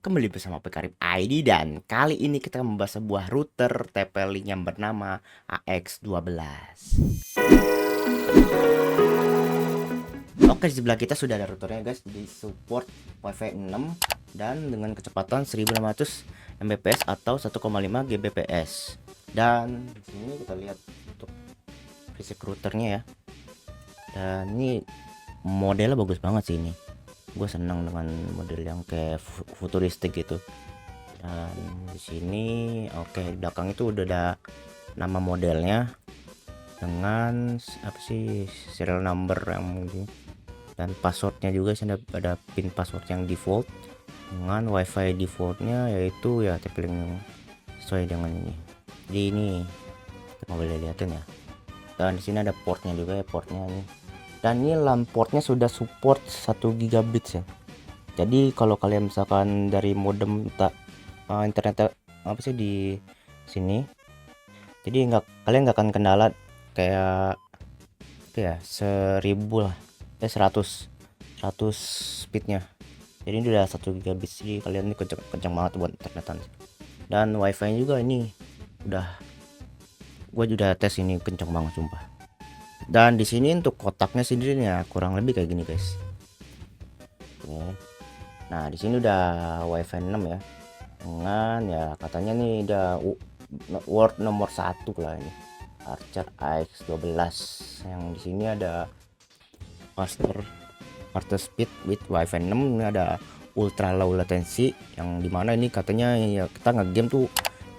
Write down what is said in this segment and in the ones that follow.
Kembali bersama Pekarib ID dan kali ini kita membahas sebuah router TP-Link yang bernama AX12. Oke, di sebelah kita sudah ada routernya guys, di support Wi-Fi 6 dan dengan kecepatan 1500 Mbps atau 1,5 Gbps. Dan di sini kita lihat untuk fisik routernya ya. Dan ini modelnya bagus banget sih ini. Gue senang dengan model yang kayak futuristik gitu. Dan di sini oke, di belakang itu udah ada nama modelnya dengan apa sih, serial number yang mungkin, dan passwordnya juga. Sini ada pin password yang default dengan wifi defaultnya, yaitu ya TP-Link sesuai dengan ini. Jadi ini kita boleh lihatin ya. Dan di sini ada portnya juga ya, portnya ini. Dan ini LAN portnya sudah support 1 gigabit ya. Jadi kalau kalian misalkan dari modem internet apa sih di sini, jadi kalian nggak akan kendala kayak itu ya, 1000 lah, 100 speednya. Jadi ini udah 1 gigabit, jadi kalian ini kencang banget buat internetan. Dan wifi juga ini gue udah tes, ini kencang banget sumpah. Dan di sini untuk kotaknya sendiri ya kurang lebih kayak gini guys. Nah di sini udah wifi 6 ya, dengan ya katanya nih udah world nomor 1 lah ini, Archer AX12. Yang di sini ada faster speed with wifi 6, ini ada ultra low latency, yang dimana ini katanya ya kita ngegame tuh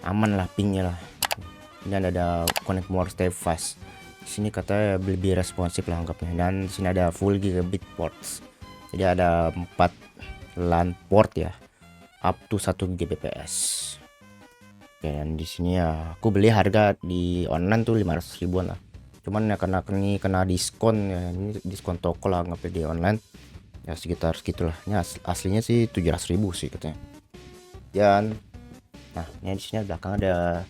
aman lah pingnya lah. Ini ada connect more stay fast. Di sini katanya lebih responsif lah anggapnya. Dan di sini ada full gigabit ports. Jadi ada 4 LAN port ya, up to 1 Gbps. Oke, dan di sini ya aku beli harga di online tuh 500 ribuan lah. Cuman ya karena ini kena diskon ya, ini diskon toko lah anggapnya di online. Ya sekitar segitulah. Ini aslinya sih 700 ribu sih katanya. Dan nah, ini di sini belakang ada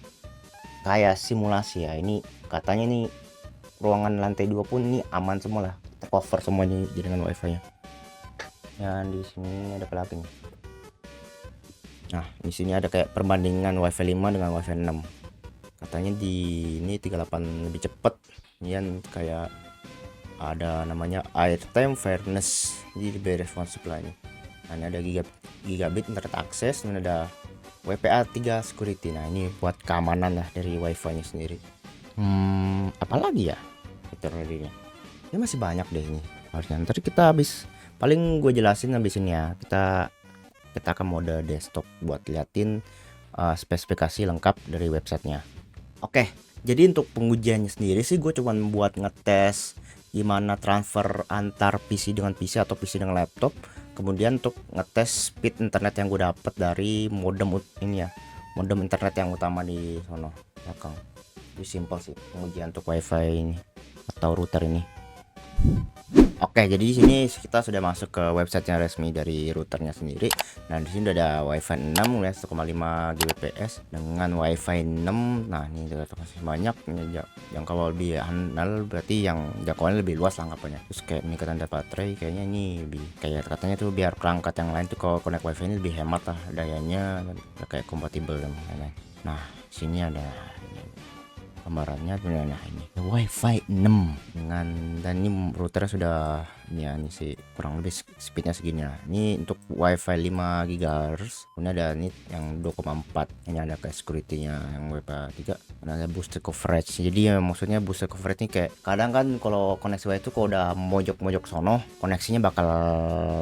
kayak simulasi ya. Ini katanya nih ruangan lantai 2 pun ini aman semua lah, tercover semuanya jaringan wifi nya. Dan di sini ada plugin. Nah di sini ada kayak perbandingan wifi 5 dengan wifi 6. Katanya di ini 38 lebih cepat. Kemudian kayak ada namanya airtime fairness, jadi lebih responsif lah ini. Nah, ini ada gigabit internet akses, dan ada WPA3 security. Nah ini buat keamanan lah dari wifi nya sendiri. Apalagi ya fitur tadinya, ini masih banyak deh ini harusnya. Ntar kita paling gue jelasin habis ini ya. Kita ke mode desktop buat liatin spesifikasi lengkap dari websitenya. Oke, jadi untuk pengujiannya sendiri sih gue cuman buat ngetes gimana transfer antar PC dengan PC atau PC dengan laptop. Kemudian untuk ngetes speed internet yang gue dapet dari modem ini ya, modem internet yang utama di sono belakang. Itu simple sih pengujian untuk wifi ini atau router ini. Oke, jadi di sini kita sudah masuk ke website yang resmi dari routernya sendiri. Nah, di sini ada wifi 6 ya, 1,5 Gbps dengan wifi 6. Nah, ini udah masih banyak jangkauan lebih handal, berarti yang jangkauannya lebih luas lah anggapannya. Terus kayak ini tanda baterai, kayaknya ini lebih kayak katanya tuh biar perangkat yang lain tuh kalau connect wifi ini lebih hemat lah dayanya, kayak kompatibel dan lain-lain. Nah, sini ada gambarannya. Nah ini wifi 6 dengan, dan ini routernya sudah ya, ini sih kurang lebih speednya segini lah. Ini untuk wifi 5 GHz. Ini ada ini yang 2,4, ini ada kayak security-nya yang WPA3, dan ada booster coverage. Jadi ya maksudnya booster coverage ini kayak kadang kan kalau koneksi wifi itu kalau udah mojok sono koneksinya bakal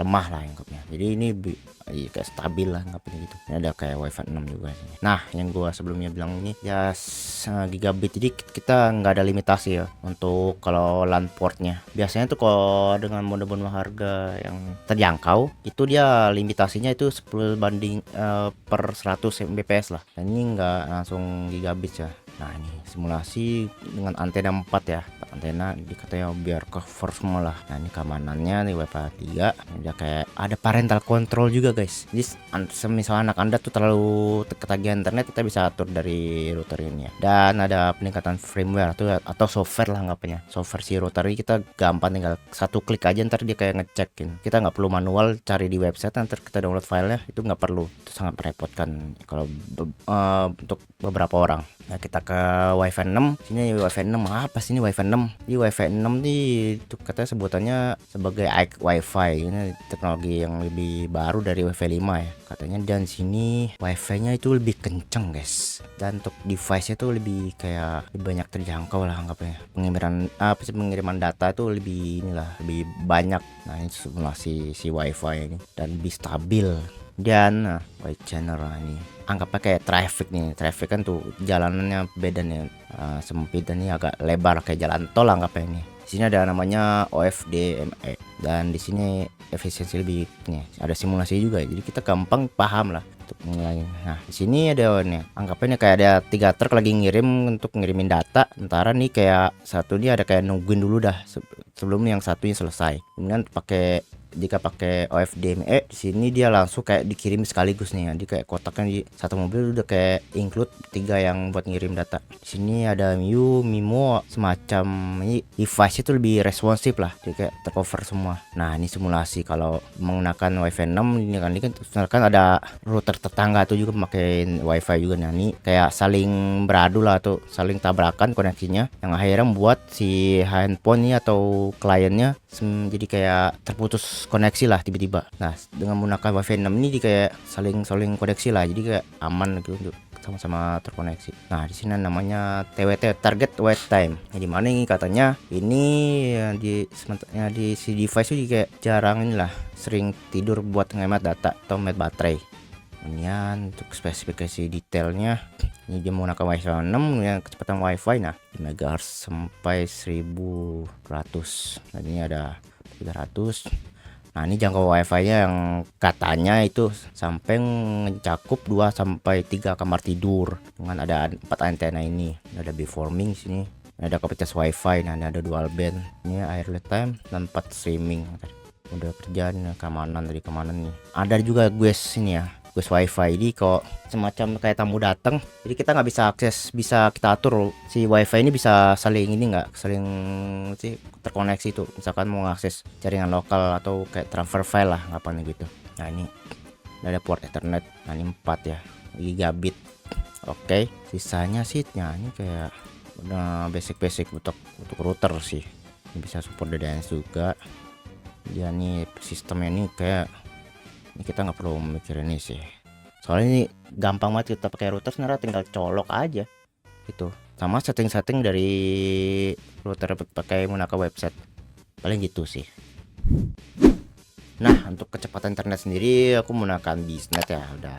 lemah lah anggapnya. Jadi ini kayak stabil lah anggapnya gitu. Ini ada kayak wifi 6 juga sini. Nah yang gua sebelumnya bilang ini ya gigabit, jadi kita nggak ada limitasi ya untuk kalau LAN portnya. Biasanya tuh kalau dengan modem harga yang terjangkau itu dia limitasinya itu 10 banding per 100 Mbps lah. Dan ini nggak langsung gigabit ya, Nah ini simulasi dengan antena 4 ya, antena di katanya biar cover semua lah. Nah ini keamanannya nih WiFi 3 udah kayak ada parental control juga guys. Jadi semisal anak anda tuh terlalu ketagihan internet, kita bisa atur dari router ini ya. Dan ada peningkatan firmware atau software lah anggapannya. Software si router ini kita gampang, tinggal satu klik aja ntar dia kayak ngecekin. Kita nggak perlu manual cari di website, ntar kita download filenya, itu nggak perlu. Itu sangat merepotkan kalau untuk beberapa orang. Nah kita ke Wi-Fi 6. Sini Wi-Fi 6 apa sih ini Wi-Fi 6? Di Wi-Fi 6 nih itu katanya sebutannya sebagai Wi-Fi. Ini teknologi yang lebih baru dari Wi-Fi 5 ya katanya. Dan sini Wi-Fi-nya itu lebih kenceng guys. Dan untuk device-nya itu lebih kayak lebih banyak terjangkau lah anggapnya. Pengiriman data itu lebih lebih banyak. Nah ini simulasi si Wi-Fi ini dan lebih stabil. Dan wide channel ini anggapnya kayak traffic kan tuh jalanannya beda nih, sempit dan ini agak lebar kayak jalan tol anggapnya ini. Di sini ada namanya OFDME dan di sini efisiensi lebih nih, ada simulasi juga jadi kita gampang paham lah untuk menilainya. Nah di sini ada nih anggapnya kayak ada 3 truk lagi untuk ngirimin data, sementara nih kayak satu dia ada kayak nungguin dulu dah sebelum yang satunya selesai. Kemudian jika pakai OFDME di sini dia langsung kayak dikirim sekaligus nih ya. Di kayak kotaknya di satu mobil udah kayak include 3 yang buat ngirim data. Di sini ada MIMO semacam ini device itu lebih responsif lah. Jadi kayak tercover semua. Nah, ini simulasi kalau menggunakan Wi-Fi 6 ini kan ada router tetangga tuh juga memakai Wi-Fi juga. Nah, ini kayak saling beradu lah atau saling tabrakan koneksinya yang akhirnya membuat si handphone ini atau kliennya jadi kayak terputus koneksi lah tiba-tiba. Nah dengan menggunakan Wi-Fi 6 ini kayak saling koneksi lah, jadi kayak aman gitu untuk sama-sama terkoneksi. Nah di sini namanya TWT, target wait time. Nah, di mana ini katanya ini di si device itu kayak jarang sering tidur buat ngehemat data atau hemat baterai. Kemudian untuk spesifikasi detailnya ini dia menggunakan Wi-Fi 6 yang kecepatan Wi-Fi 3 MHz sampai 1100. Nah ini ada 300. Nah ini jangkau Wi-Fi-nya yang katanya itu sampai mencakup 2 sampai 3 kamar tidur dengan ada 4 antena ini. Ada beamforming sini. Ada kapasitas Wi-Fi, nah ada dual band. Ini airless time dan 4 streaming. Udah kerjaan keamanan nih. Ada juga sini ya. Wi-Fi ini kok semacam kayak tamu datang, jadi kita nggak bisa akses, bisa kita atur si Wi-Fi ini bisa saling terkoneksi tuh, misalkan mau akses jaringan lokal atau kayak transfer file lah ngapain gitu. Nah ini ada port Ethernet, nah ini 4 ya gigabit. Oke, sisanya sitnya ini kayak udah basic untuk router sih, ini bisa support DNS juga. Dia nih sistemnya ini kayak ini kita nggak perlu mikir ini sih, soalnya ini gampang banget kita pakai router, sebenarnya tinggal colok aja gitu, sama setting dari router pakai menggunakan website, paling gitu sih. Nah untuk kecepatan internet sendiri aku menggunakan Biznet ya, udah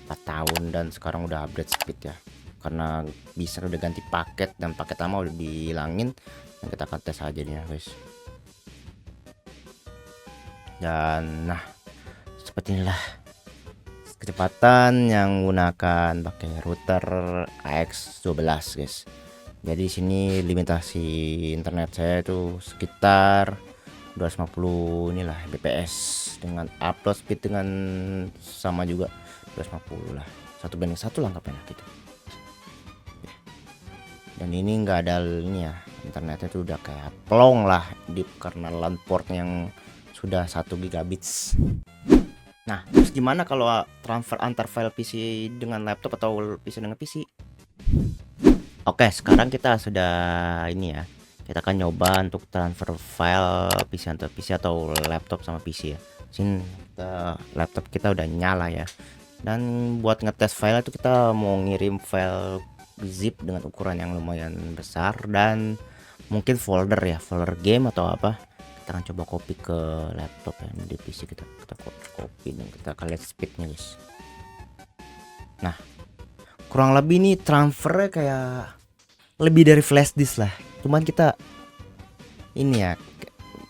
4 tahun dan sekarang udah upgrade speed ya, karena Biznet udah ganti paket dan paket lama udah dihilangin, dan kita akan tes aja nih ya guys. Dan nah seperti inilah kecepatan yang menggunakan pakai router AX12 guys. Jadi sini limitasi internet saya itu sekitar 250 Mbps dengan upload speed dengan sama juga 250 lah, 1:1 lah anggapnya gitu. Dan ini enggak ada ini ya, internetnya tuh udah kayak plong lah deep karena LAN port yang sudah 1 gigabits. Nah, terus gimana kalau transfer antar file PC dengan laptop atau PC dengan PC? Oke, sekarang kita sudah ini ya. Kita akan nyoba untuk transfer file PC antar PC atau laptop sama PC ya. Sini laptop kita udah nyala ya. Dan buat ngetes file itu kita mau ngirim file zip dengan ukuran yang lumayan besar dan mungkin folder game atau apa. Kita akan coba copy ke laptop ya, di PC kita copy dan kita akan lihat speednya guys. Nah kurang lebih nih transfernya kayak lebih dari flash disk lah, cuman kita ini ya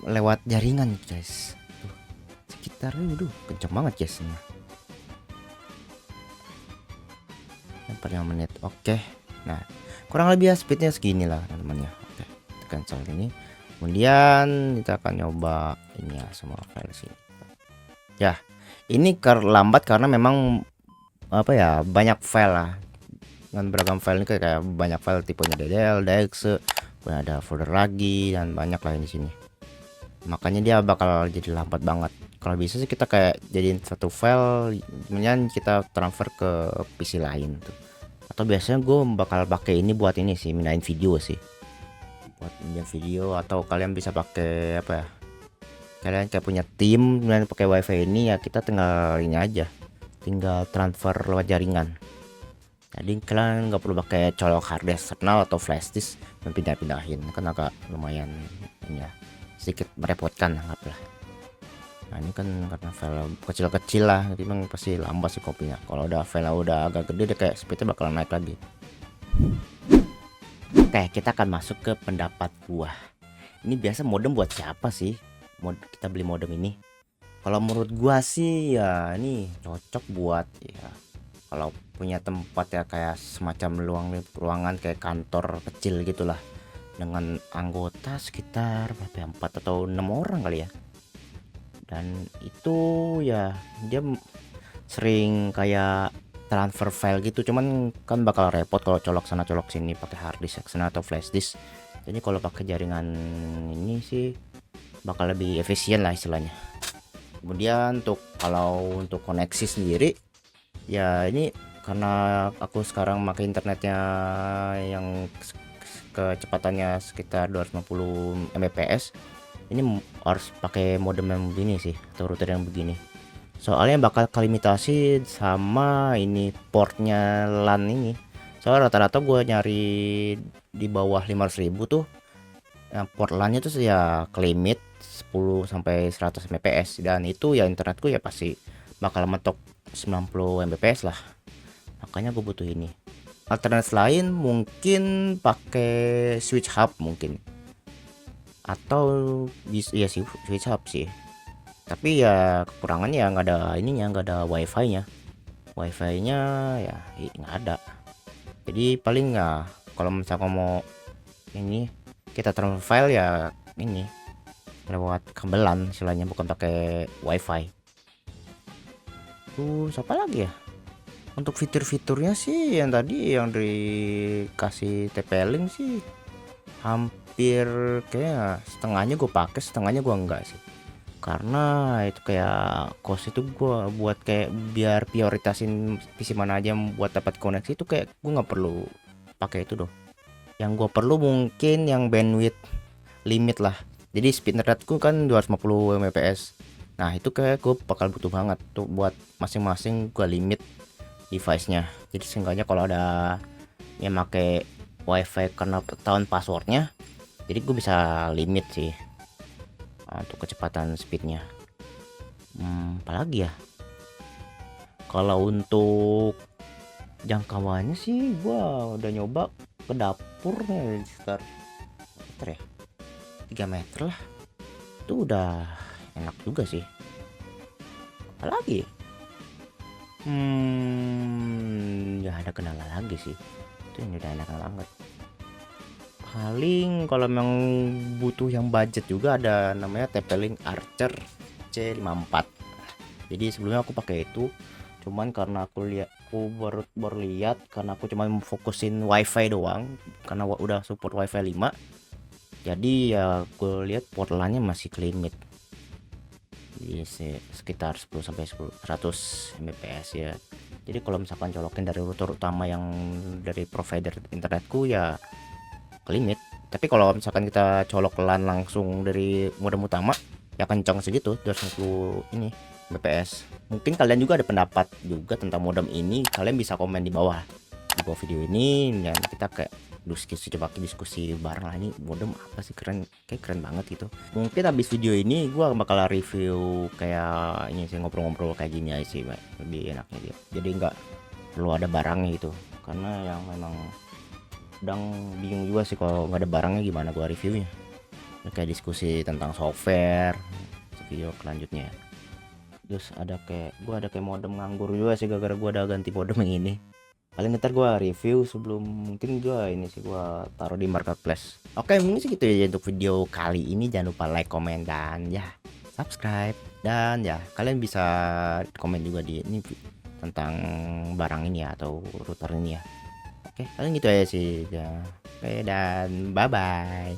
lewat jaringan guys. Sekitar kenceng banget guys ini. 45 menit. Oke, nah kurang lebih ya speednya segini lah teman-teman ya. Oke, kita cancel ini, kemudian kita akan nyoba ini ya semua file sini ya. Ini lambat karena memang apa ya, banyak file lah, dengan beragam file ini kayak banyak file tipenya DDL, DX, kemudian ada folder lagi dan banyak lah di sini. Makanya dia bakal jadi lambat banget. Kalau bisa sih kita kayak jadiin satu file, kemudian kita transfer ke PC lain tuh. Atau biasanya gue bakal pakai ini buat ini sih, minain video sih, buat mindahin video. Atau kalian bisa pakai apa ya, kalian kayak punya tim kemudian pakai wifi ini ya, kita tinggal ini aja, tinggal transfer lewat jaringan. Jadi kalian nggak perlu pakai colok harddisk eksternal atau flash disk dan pindah-pindahin, kan agak lumayan ini ya, sedikit merepotkan anggaplah. Nah ini kan karena file kecil-kecil lah, jadi memang pasti lambat sih kopinya. Kalau udah file udah agak gede, dia kayak speednya bakalan naik lagi. Oke, kita akan masuk ke pendapat gua. Ini biasa modem buat siapa sih? Kita beli modem ini. Kalau menurut gua sih ya ini cocok buat ya kalau punya tempat ya kayak semacam ruangan kayak kantor kecil gitulah, dengan anggota sekitar berapa ya, 4 atau 6 orang kali ya. Dan itu ya dia sering kayak transfer file gitu, cuman kan bakal repot kalau colok sana colok sini pakai harddisk sana atau flash disk. Jadi kalau pakai jaringan ini sih bakal lebih efisien lah istilahnya. Kemudian kalau untuk koneksi sendiri ya, ini karena aku sekarang pakai internetnya yang kecepatannya sekitar 250 Mbps, ini harus pakai modem yang begini sih atau router yang begini, soalnya bakal kelimitasi sama ini portnya LAN ini. Soalnya rata-rata gue nyari di bawah 500.000 tuh yang port LAN-nya tuh ya kelimit 10 sampai 100 Mbps, dan itu ya internetku ya pasti bakal mentok 90 Mbps lah. Makanya gue butuh ini. Alternatif lain mungkin pakai switch hub mungkin, atau bisa ya sih switch hub sih, tapi ya kekurangannya ya nggak ada ininya, nggak ada wifi-nya ya nggak ada. Jadi paling nggak, kalau misalnya mau ini kita transfer file ya ini lewat kabelan istilahnya, bukan pakai wifi. Siapa lagi ya? Untuk fitur-fiturnya sih yang tadi yang dikasih TP-Link sih hampir kayak setengahnya gue pakai, setengahnya gue enggak sih. Karena itu kayak cost itu gue buat kayak biar prioritasin PC mana aja yang buat dapat koneksi itu kayak gue nggak perlu pakai itu doh. Yang gue perlu mungkin yang bandwidth limit lah. Jadi speed internetku kan 250 Mbps. Nah itu kayak gue bakal butuh banget tuh buat masing-masing gue limit device-nya. Jadi seenggaknya kalau ada yang pakai wifi karena tahun passwordnya, jadi gue bisa limit sih untuk kecepatan speednya. Apalagi ya, kalau untuk jangkauannya sih gue udah nyoba ke dapur nih sekitar meter ya, 3 meter lah, itu udah enak juga sih. Apalagi ya ada kendala lagi sih, itu yang udah enak banget. Paling kalau memang butuh yang budget juga ada namanya TP-Link Archer C54. Jadi sebelumnya aku pakai itu, cuman karena aku baru lihat, karena aku cuma fokusin wifi doang karena udah support wifi 5, jadi ya aku lihat port LAN-nya masih kelimit di sekitar 10 sampai 100 Mbps ya. Jadi kalau misalkan colokin dari router utama yang dari provider internetku ya kelimit. Tapi kalau misalkan kita colok LAN langsung dari modem utama ya kencang segitu 250 ini Mbps. Mungkin kalian juga ada pendapat juga tentang modem ini, kalian bisa komen di bawah video ini, dan kita kayak diskusi bareng lah, ini modem apa sih, kayak keren banget gitu. Mungkin habis video ini gua bakal review kayak ini sih, ngobrol-ngobrol kayak gini aja sih, lebih enaknya dia. Jadi nggak perlu ada barangnya gitu, karena yang memang sedang bingung juga sih kalau nggak ada barangnya gimana gua reviewnya. Kayak diskusi tentang software, video selanjutnya. Terus ada kayak modem nganggur juga sih, gara-gara gua udah ganti modem yang ini. paling ntar gua review sebelum mungkin gua ini sih gua taruh di marketplace. Oke, mungkin segitu ya untuk video kali ini. Jangan lupa like, komen, dan ya subscribe. Dan ya kalian bisa komen juga di ini tentang barang ini ya, atau router ini ya. Oke, paling gitu aja sih ya. Oke, dan bye bye.